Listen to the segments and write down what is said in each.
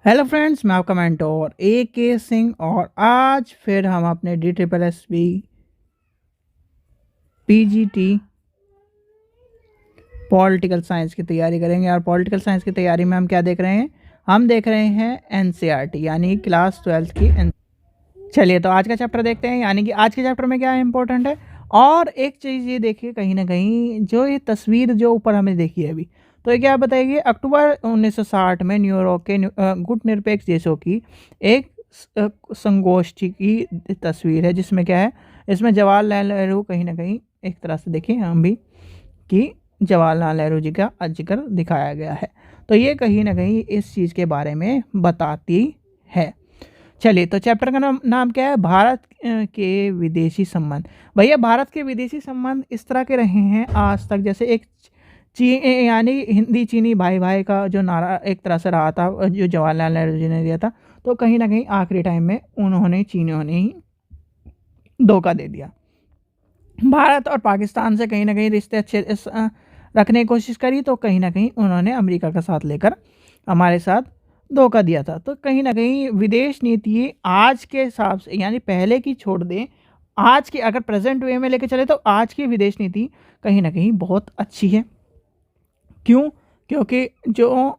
Hello friends, मैं आपका mentor ए के सिंह और आज फिर हम अपने D triple S B PGT political science की तैयारी करेंगे। और पॉलिटिकल साइंस की तैयारी में हम क्या देख रहे हैं? हम देख रहे हैं एनसीईआरटी यानी क्लास 12th की चलिए तो आज का चैप्टर देखते हैं। यानी कि आज के चैप्टर में क्या इंपॉर्टेंट है। और एक चीज़ ये देखिए, कहीं ना कहीं जो ये तस्वीर जो ऊपर हमें देखी है अभी, तो ये क्या बताएगी? अक्टूबर 1960 में न्यूयॉर्क के गुटनिरपेक्ष देशों की एक संगोष्ठी की तस्वीर है, जिसमें क्या है, इसमें जवाहरलाल नेहरू कहीं ना कहीं एक तरह से देखें हम भी कि जवाहरलाल नेहरू जी का जिक्र दिखाया गया है। तो ये कहीं ना कहीं इस चीज़ के बारे में बताती है। चलिए तो चैप्टर का नाम क्या है? भारत के विदेशी संबंध। भैया, भारत के विदेशी संबंध इस तरह के रहे हैं आज तक, जैसे एक ची यानी हिंदी चीनी भाई भाई का जो नारा एक तरह से रहा था, जो जवाहरलाल नेहरू जी ने दिया था, तो कहीं ना कहीं आखिरी टाइम में उन्होंने चीनियों ने ही धोखा दे दिया। भारत और पाकिस्तान से कहीं ना कहीं रिश्ते अच्छे रखने की कोशिश करी, तो कहीं ना कहीं उन्होंने अमेरिका का साथ लेकर हमारे साथ धोखा दिया था। तो कहीं ना कहीं विदेश नीति आज के हिसाब से, यानी पहले की छोड़ दें, आज की अगर प्रेजेंट वे में लेके चले तो आज की विदेश नीति कहीं ना कहीं बहुत अच्छी है। क्यों? क्योंकि जो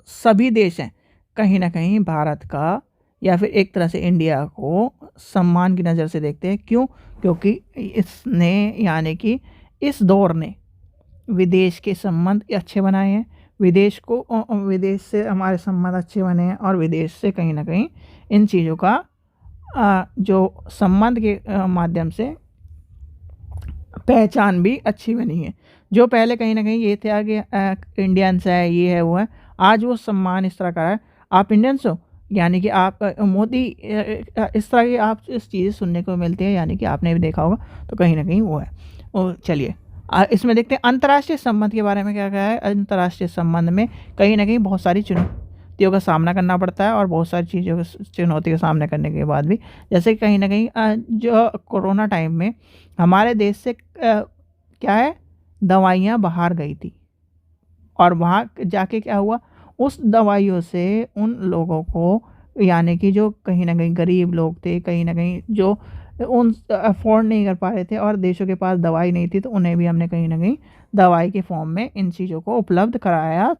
सभी देश हैं कहीं ना कहीं भारत का या फिर एक तरह से इंडिया को सम्मान की नज़र से देखते हैं। क्यों? क्योंकि इसने, यानी कि इस दौर ने विदेश के संबंध अच्छे बनाए हैं, विदेश से हमारे संबंध अच्छे बने हैं, और विदेश से कहीं ना कहीं इन चीज़ों का जो संबंध के माध्यम से पहचान भी अच्छी बनी है। जो पहले कहीं ना कहीं ये था कि इंडियंस है, ये है, वो है, आज वो सम्मान इस तरह का है। आप इंडियंस हो, यानी कि आप मोदी, इस तरह की आप इस चीज़ें सुनने को मिलती है, यानी कि आपने भी देखा होगा, तो कहीं ना कहीं वो है। और चलिए इसमें देखते हैं अंतर्राष्ट्रीय संबंध के बारे में क्या कहा है। अंतर्राष्ट्रीय संबंध में कहीं ना कहीं बहुत सारी चुनौतियों का सामना करना पड़ता है, और बहुत सारी चीज़ों का चुनौती का सामना करने के बाद भी, जैसे कहीं ना कहीं जो कोरोना टाइम में हमारे देश से क्या है, दवाइयाँ बाहर गई थी, और वहाँ जाके क्या हुआ, उस दवाइयों से उन लोगों को, यानी कि जो कहीं ना कहीं गरीब लोग थे, कहीं ना कहीं जो उन अफोर्ड नहीं कर पा रहे थे और देशों के पास दवाई नहीं थी, तो उन्हें भी हमने कहीं ना कहीं दवाई के फॉर्म में इन चीज़ों को उपलब्ध कराया।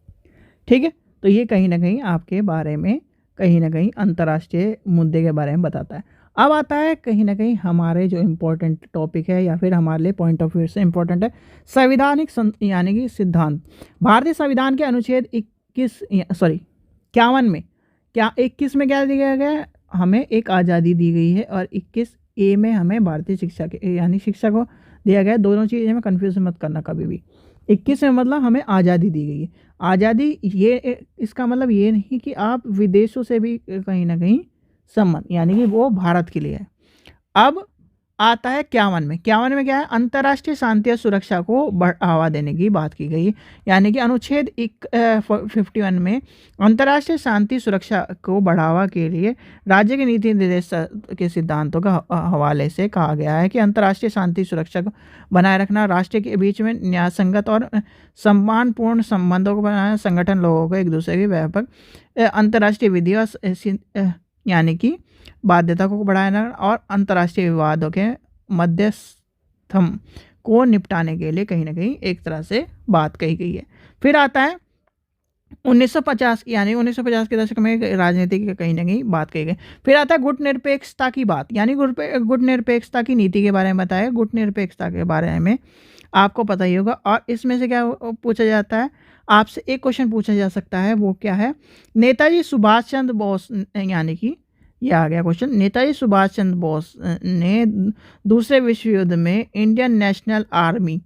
ठीक है, तो ये कहीं ना कहीं आपके बारे में, कहीं ना कहीं अंतर्राष्ट्रीय मुद्दे के बारे में बताता है। अब आता है कहीं ना कहीं हमारे जो इम्पोर्टेंट टॉपिक है, या फिर हमारे लिए पॉइंट ऑफ व्यू से इम्पोर्टेंट है, संविधानिक यानी कि सिद्धांत। भारतीय संविधान के अनुच्छेद 51 में क्या 21 में क्या दिया गया है? हमें एक आज़ादी दी गई है, और 21A में हमें भारतीय शिक्षा के यानी शिक्षा को दिया गया है। दोनों चीज़ें में कन्फ्यूज मत करना कभी भी। 21 में मतलब हमें आज़ादी दी गई है। आज़ादी ये इसका मतलब ये नहीं कि आप विदेशों से भी कहीं ना कहीं संबंध, यानी कि वो भारत के लिए है। अब आता है 51 में क्या है? अंतर्राष्ट्रीय शांति और सुरक्षा को बढ़ावा देने की बात की गई। यानी कि अनुच्छेद 51 में अंतर्राष्ट्रीय शांति सुरक्षा को बढ़ावा के लिए राज्य के नीति निर्देश के सिद्धांतों का हवाले से कहा गया है कि अंतर्राष्ट्रीय शांति सुरक्षा को बनाए रखना, राष्ट्र के बीच में न्यायसंगत और सम्मानपूर्ण संबंधों को बनाना, संगठन लोगों को एक दूसरे के व्यापक अंतर्राष्ट्रीय विधि और यानी कि बाध्यता को बढ़ाना, और अंतर्राष्ट्रीय विवादों के मध्यस्थम को निपटाने के लिए कहीं ना कहीं एक तरह से बात कही गई है। फिर आता है 1950, यानी 1950 के दशक में राजनीति की कहीं ना कहीं बात कही गई। फिर आता है गुट निरपेक्षता की बात, यानी गुट निरपेक्षता की नीति के बारे में बताया। गुट निरपेक्षता के बारे में आपको पता ही होगा, और इसमें से क्या पूछा जाता है, आपसे एक क्वेश्चन पूछा जा सकता है, वो क्या है? नेताजी सुभाष चंद्र बोस, यानी कि ये आ गया क्वेश्चन, नेताजी सुभाष चंद्र बोस ने दूसरे विश्व युद्ध में इंडियन नेशनल आर्मी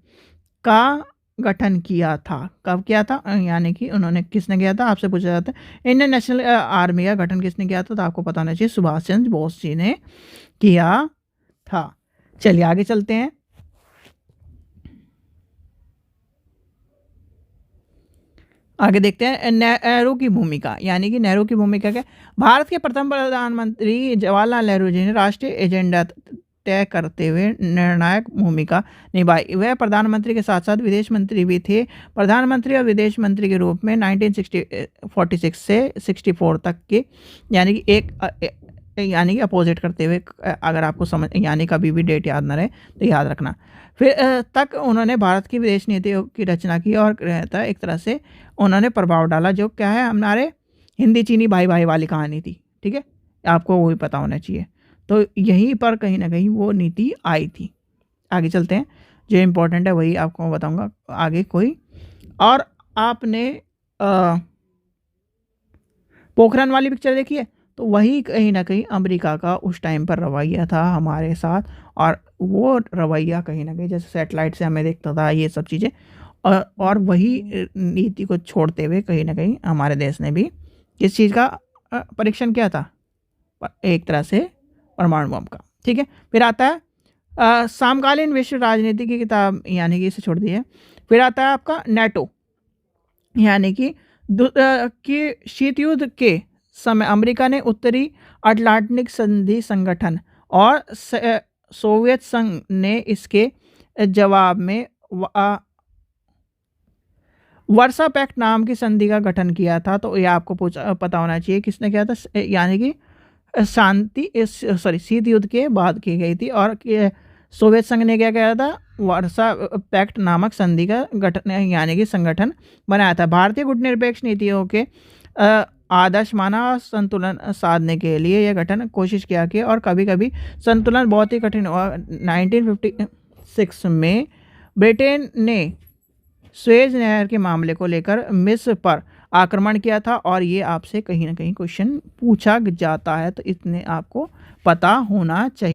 का गठन किया था। कब किया था? यानी कि उन्होंने, किसने किया था आपसे पूछा जाता है। इंडियन नेशनल आर्मी का गठन किसने किया था? तो आपको पता होना चाहिए, सुभाष चंद्र बोस जी ने किया था। चलिए आगे चलते हैं। आगे देखते हैं नेहरू की भूमिका, यानी कि नेहरू की भूमिका क्या? भारत के प्रथम प्रधानमंत्री जवाहरलाल नेहरू जी ने राष्ट्रीय एजेंडा तय करते हुए निर्णायक भूमिका निभाई। वह प्रधानमंत्री के साथ साथ विदेश मंत्री भी थे। प्रधानमंत्री और विदेश मंत्री के रूप में 1946 से 64 तक के यानी कि यानी कि अपोजिट करते हुए, अगर आपको समझ यानी कभी भी डेट याद ना रहे तो याद रखना। फिर तक उन्होंने भारत की विदेश नीति की रचना की और एक तरह से उन्होंने प्रभाव डाला, जो क्या है हमारे हिंदी चीनी भाई भाई वाली कहानी थी। ठीक है, आपको वो भी पता होना चाहिए। तो यहीं पर कहीं ना कहीं वो नीति आई थी। आगे चलते हैं, जो इम्पोर्टेंट है वही आपको बताऊंगा आगे कोई। और आपने पोखरन वाली पिक्चर देखी है, तो वही कहीं ना कहीं अमेरिका का उस टाइम पर रवैया था हमारे साथ, और वो रवैया कहीं ना कहीं जैसे सैटेलाइट से हमें देखता था ये सब चीज़ें, और वही नीति को छोड़ते हुए कहीं ना कहीं हमारे देश ने भी किस चीज़ का परीक्षण किया था, एक तरह से परमाणु बम का। ठीक है, फिर आता है समकालीन विश्व राजनीति की किताब, यानी कि इसे छोड़ दिए। फिर आता है आपका नेटो, यानी कि शीत युद्ध के समय अमेरिका ने उत्तरी अटलांटिक संधि संगठन और सोवियत संघ ने इसके जवाब में वर्सा पैक्ट नाम की संधि का गठन किया था। तो ये आपको पता होना चाहिए किसने किया था, यानी कि शीत युद्ध के बाद की गई थी, और सोवियत संघ ने क्या किया था, वर्सा पैक्ट नामक संधि का गठन यानी कि संगठन बनाया था। भारतीय गुटनिरपेक्ष नीतियों के आदर्श माना और संतुलन साधने के लिए यह गठन कोशिश किया कि, और कभी कभी संतुलन बहुत ही कठिन हुआ। 1956 में ब्रिटेन ने स्वेज नहर के मामले को लेकर मिस्र पर आक्रमण किया था, और ये आपसे कहीं ना कहीं क्वेश्चन पूछा जाता है, तो इतने आपको पता होना चाहिए।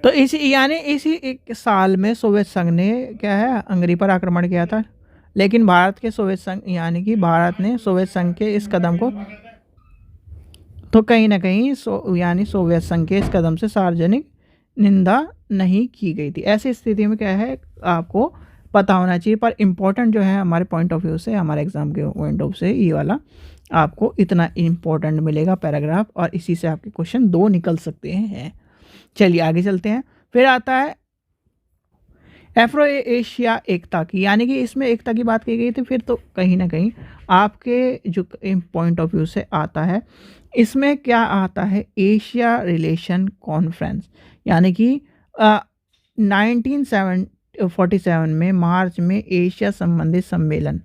तो इसी एक साल में सोवियत संघ ने क्या है हंगरी पर आक्रमण किया था, लेकिन भारत के सोवियत संघ यानी कि भारत ने सोवियत संघ के इस कदम को, तो कहीं ना कहीं यानी सोवियत संघ के इस कदम से सार्वजनिक निंदा नहीं की गई थी। ऐसी स्थिति में क्या है आपको पता होना चाहिए, पर इम्पोर्टेंट जो है हमारे पॉइंट ऑफ व्यू से, हमारे एग्जाम के पॉइंट ऑफ से ये वाला आपको इतना इम्पोर्टेंट मिलेगा पैराग्राफ, और इसी से आपके क्वेश्चन 2 निकल सकते हैं। चलिए आगे चलते हैं। फिर आता है एफ्रो एशिया एकता की, यानी कि इसमें एकता की बात की गई थी। फिर तो कहीं ना कहीं आपके जो पॉइंट ऑफ व्यू से आता है, इसमें क्या आता है, एशिया रिलेशन कॉन्फ्रेंस, यानी कि 1947 में मार्च में एशिया संबंधित सम्मेलन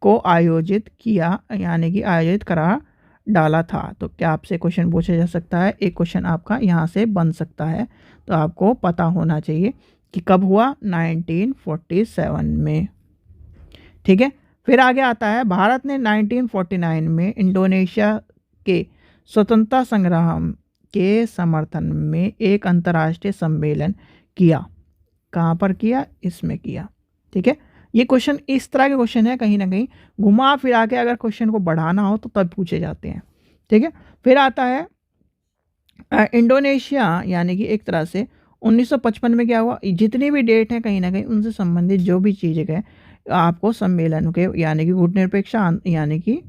को आयोजित किया, यानी कि आयोजित करा डाला था। तो क्या आपसे क्वेश्चन पूछा जा सकता है, एक क्वेश्चन आपका यहाँ से बन सकता है, तो आपको पता होना चाहिए कि कब हुआ, 1947 में। ठीक है, फिर आगे आता है भारत ने 1949 में इंडोनेशिया के स्वतंत्रता संग्राम के समर्थन में एक अंतर्राष्ट्रीय सम्मेलन किया। कहाँ पर किया, इसमें किया। ठीक है, ये क्वेश्चन इस तरह के क्वेश्चन है, कहीं ना कहीं घुमा फिरा के अगर क्वेश्चन को बढ़ाना हो तो तब पूछे जाते हैं। ठीक है, फिर आता है इंडोनेशिया, यानी कि एक तरह से 1955 में क्या हुआ, जितनी भी डेट है कहीं ना कहीं उनसे संबंधित जो भी चीज़ें हैं आपको सम्मेलन के, यानी कि गुटनिरपेक्ष, यानी कि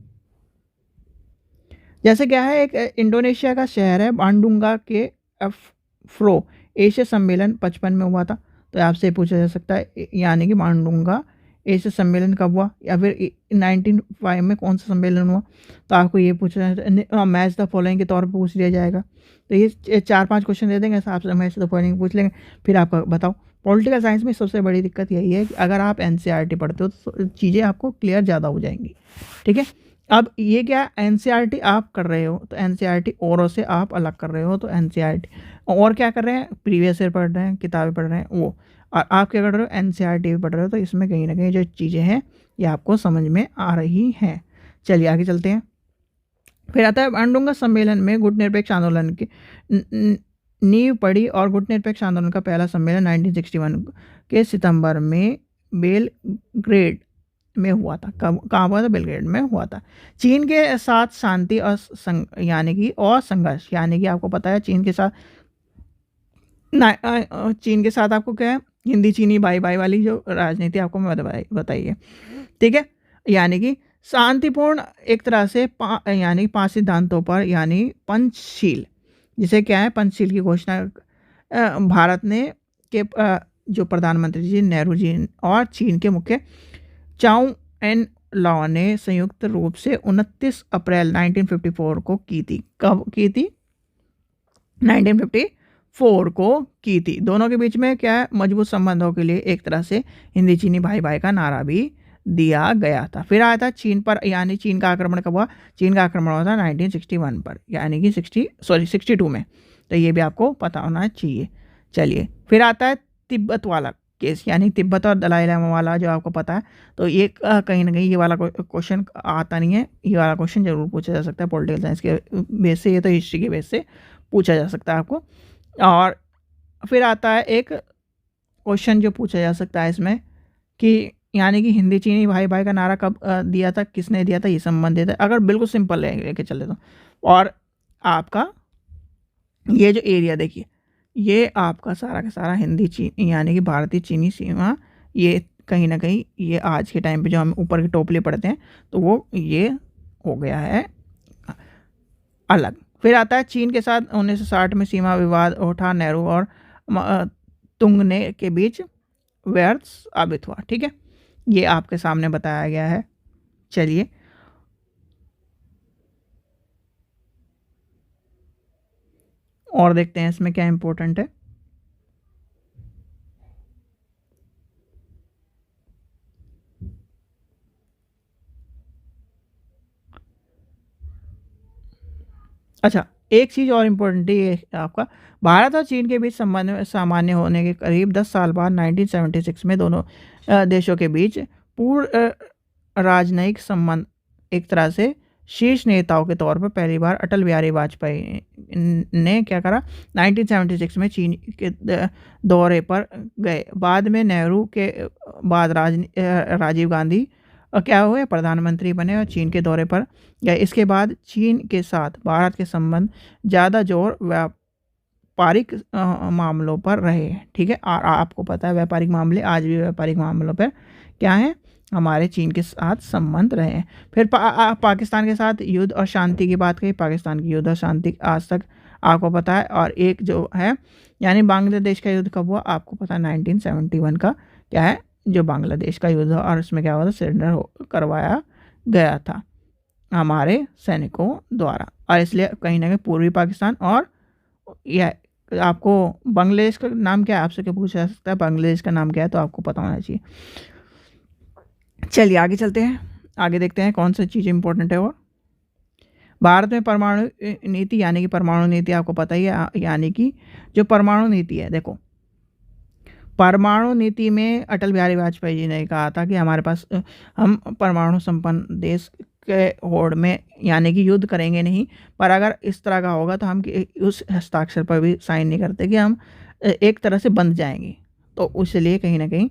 जैसे क्या है, एक इंडोनेशिया का शहर है बांडुंगा के फ्रो एशिया सम्मेलन 55 में हुआ था। तो आपसे पूछा जा सकता है, यानी कि बांडुंगा एशिया सम्मेलन कब हुआ, या फिर 1905 में कौन सा सम्मेलन हुआ। तो आपको ये पूछना, मैच द फॉलोइंग के तौर पर पूछ लिया जाएगा। तो ये 4-5 क्वेश्चन दे देंगे, आपसे मैच द फॉलोइंग पूछ लेंगे, फिर आपका बताओ। पॉलिटिकल साइंस में सबसे बड़ी दिक्कत यही है कि अगर आप एनसीईआरटी पढ़ते हो तो चीज़ें आपको क्लियर ज़्यादा हो जाएंगी। ठीक है, अब ये क्या एनसीईआरटी आप कर रहे हो, तो एनसीईआरटी औरों से आप अलग कर रहे हो, तो एनसीईआरटी और क्या कर रहे हैं, प्रीवियस ईयर पढ़ रहे हैं, किताबें पढ़ रहे हैं वो, और आप क्या कर रहे हो, एनसीईआरटी भी पढ़ रहे हो। तो इसमें कहीं ना कहीं जो चीज़ें हैं ये आपको समझ में आ रही हैं। चलिए आगे चलते हैं। फिर आता है बांडुंगा सम्मेलन में गुटनिरपेक्ष आंदोलन की नींव पड़ी, और गुटनिरपेक्ष आंदोलन का पहला सम्मेलन 1961 के सितंबर में बेलग्रेड में हुआ था। कहाँ हुआ था, बेलग्रेड में हुआ था। चीन के साथ शांति और यानी कि और संघर्ष, यानी कि आपको पता है चीन के साथ आपको क्या है, हिंदी चीनी भाई भाई वाली जो राजनीति आपको मैं बताइए। ठीक है, यानी कि शांतिपूर्ण एक तरह से यानी 5 सिद्धांतों पर, यानी पंचशील, जिसे क्या है पंचशील की घोषणा भारत ने के जो प्रधानमंत्री जी नेहरू जी और चीन के मुख्य चाउ एन लॉ ने संयुक्त रूप से 29 अप्रैल 1954 को की थी। कब की थी? 1954 को की थी। दोनों के बीच में क्या है, मजबूत संबंधों के लिए एक तरह से हिंदी चीनी भाई भाई का नारा भी दिया गया था। फिर आया था चीन पर, यानी चीन का आक्रमण कब हुआ? चीन का आक्रमण हुआ था 1961 पर, यानी कि 62 में। तो ये भी आपको पता होना चाहिए। चलिए, फिर आता है तिब्बत वाला केस, यानी तिब्बत और दलाई लामा वाला, जो आपको पता है। तो ये कहीं ना कहीं ये वाला क्वेश्चन आता नहीं है। ये वाला क्वेश्चन जरूर पूछा जा सकता है पॉलिटिकल साइंस के बेस से, ये तो हिस्ट्री के बेस से पूछा जा सकता है आपको। और फिर आता है एक क्वेश्चन जो पूछा जा सकता है इसमें कि यानी कि हिंदी चीनी भाई भाई का नारा कब दिया था, किसने दिया था, ये संबंधित है। अगर बिल्कुल सिंपल लेके चले तो, और आपका ये जो एरिया देखिए, ये आपका सारा का सारा हिंदी चीनी यानी कि भारतीय चीनी सीमा, ये कहीं ना कहीं ये आज के टाइम पे जो हम ऊपर की टोपली पढ़ते हैं तो वो ये हो गया है अलग। फिर आता है चीन के साथ 1960 में सीमा विवाद उठा, नेहरू और तुंगने के बीच व्यर्थ साबित हुआ। ठीक है, ये आपके सामने बताया गया है। चलिए, और देखते हैं इसमें क्या इंपॉर्टेंट है। अच्छा, एक चीज़ और इम्पोर्टेंट है ये आपका, भारत और चीन के बीच संबंध में सामान्य होने के करीब 10 साल बाद 1976 में दोनों देशों के बीच पूर्ण राजनयिक संबंध एक तरह से शीर्ष नेताओं के तौर पर पहली बार अटल बिहारी वाजपेयी ने क्या करा, 1976 में चीन के दौरे पर गए। बाद में नेहरू के बाद राजीव गांधी क्या हुए, प्रधानमंत्री बने और चीन के दौरे पर गए। इसके बाद चीन के साथ भारत के संबंध ज़्यादा जोर व्यापारिक मामलों पर रहे। ठीक है, और आपको पता है व्यापारिक मामले आज भी व्यापारिक मामलों पर क्या है, हमारे चीन के साथ संबंध रहे हैं। फिर पाकिस्तान के साथ युद्ध और शांति की बात कही। पाकिस्तान की युद्ध और शांति आज तक आपको पता है। और एक जो है यानी बांग्लादेश का युद्ध कब हुआ, आपको पता है 1971 का क्या है, जो बांग्लादेश का युद्ध, और उसमें क्या हुआ था, सरेंडर करवाया गया था हमारे सैनिकों द्वारा। और इसलिए कहीं ना कहीं पूर्वी पाकिस्तान, और यह आपको बांग्लादेश का नाम क्या है, आपसे क्या पूछा जा सकता है, बांग्लादेश का नाम क्या है, तो आपको पता होना चाहिए। चलिए आगे चलते हैं, आगे देखते हैं कौन सी चीज़ इंपॉर्टेंट है। और भारत में परमाणु नीति, यानी कि परमाणु नीति आपको पता ही है, यानी कि जो परमाणु नीति है, देखो परमाणु नीति में अटल बिहारी वाजपेयी जी ने कहा था कि हमारे पास हम परमाणु संपन्न देश के होड़ में यानी कि युद्ध करेंगे नहीं, पर अगर इस तरह का होगा तो हम उस हस्ताक्षर पर भी साइन नहीं करते कि हम एक तरह से बंध जाएंगे। तो इसलिए कहीं ना कहीं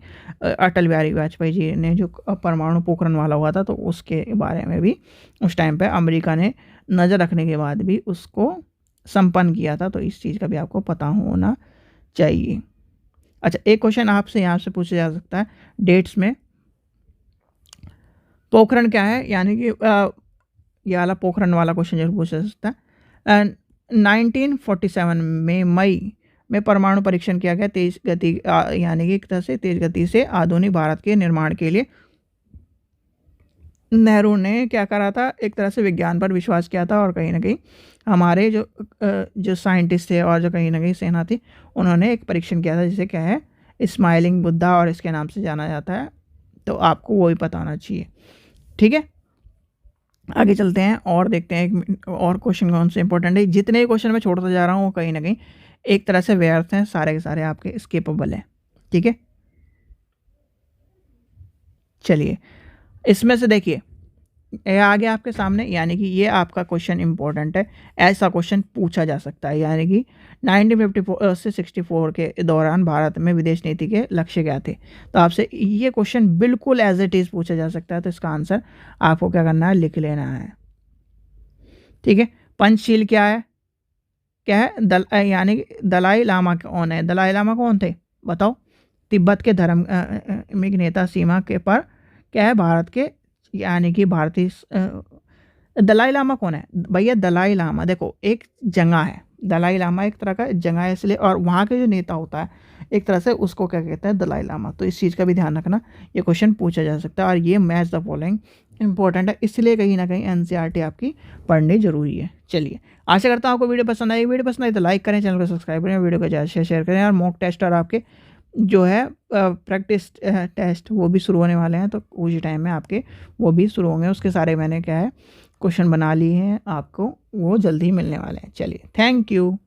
अटल बिहारी वाजपेयी जी ने जो परमाणु पोखरण वाला हुआ था, तो उसके बारे में भी उस टाइम पे अमेरिका ने नज़र रखने के बाद भी उसको संपन्न किया था। तो इस चीज़ का भी आपको पता होना चाहिए। अच्छा, एक क्वेश्चन आपसे यहाँ से पूछा जा सकता है, डेट्स में पोखरण क्या है, यानी कि ये वाला पोखरण वाला क्वेश्चन जरूर पूछा जा सकता है। 1947 में मई में परमाणु परीक्षण किया गया, तेज गति यानी कि एक तरह से तेज गति से आधुनिक भारत के निर्माण के लिए नेहरू ने क्या करा था, एक तरह से विज्ञान पर विश्वास किया था। और कहीं ना कहीं हमारे जो साइंटिस्ट थे और जो कहीं ना कहीं सेना थी, उन्होंने एक परीक्षण किया था जिसे क्या है, स्माइलिंग बुद्धा और इसके नाम से जाना जाता है। तो आपको वो भी पता होना चाहिए। ठीक है, आगे चलते हैं और देखते हैं एक और क्वेश्चन कौन से इंपॉर्टेंट है। जितने क्वेश्चन मैं छोड़ता जा रहा हूँ वो कहीं ना कहीं एक तरह से व्यर्थ हैं, सारे के सारे आपके स्किपेबल हैं। ठीक है, चलिए इसमें से देखिए ये आ गया आपके सामने, यानी कि ये आपका क्वेश्चन इंपॉर्टेंट है, ऐसा क्वेश्चन पूछा जा सकता है। यानी कि 1954 से 64 के दौरान भारत में विदेश नीति के लक्ष्य क्या थे। तो आपसे ये क्वेश्चन बिल्कुल एज इट इज़ पूछा जा सकता है। तो इसका आंसर आपको क्या करना है, लिख लेना है। ठीक है, पंचशील क्या है, क्या है यानी कि दलाई लामा कौन है, दलाई लामा कौन थे बताओ। तिब्बत के धार्मिक नेता, सीमा के पर क्या है, भारत के यानी कि भारतीय दलाई लामा कौन है भैया, दलाई लामा देखो एक जगह है, दलाई लामा एक तरह का जगह है इसलिए, और वहाँ के जो नेता होता है एक तरह से उसको क्या कहते हैं, दलाई लामा। तो इस चीज़ का भी ध्यान रखना, ये क्वेश्चन पूछा जा सकता है। और ये मैच द फॉलोइंग इंपॉर्टेंट है, इसलिए कहीं ना कहीं एनसीईआरटी आपकी पढ़नी जरूरी है। चलिए, आशा करता हूँ आपको वीडियो पसंद आई। वीडियो पसंद आई तो लाइक करें, चैनल को सब्सक्राइब करें, वीडियो को ज़्यादा शेयर करें। और मॉक टेस्ट और आपके जो है प्रैक्टिस टेस्ट वो भी शुरू होने वाले हैं, तो उसी टाइम में आपके वो भी शुरू होंगे। उसके सारे मैंने क्या है क्वेश्चन बना लिए हैं, आपको वो जल्दी मिलने वाले हैं। चलिए, थैंक यू।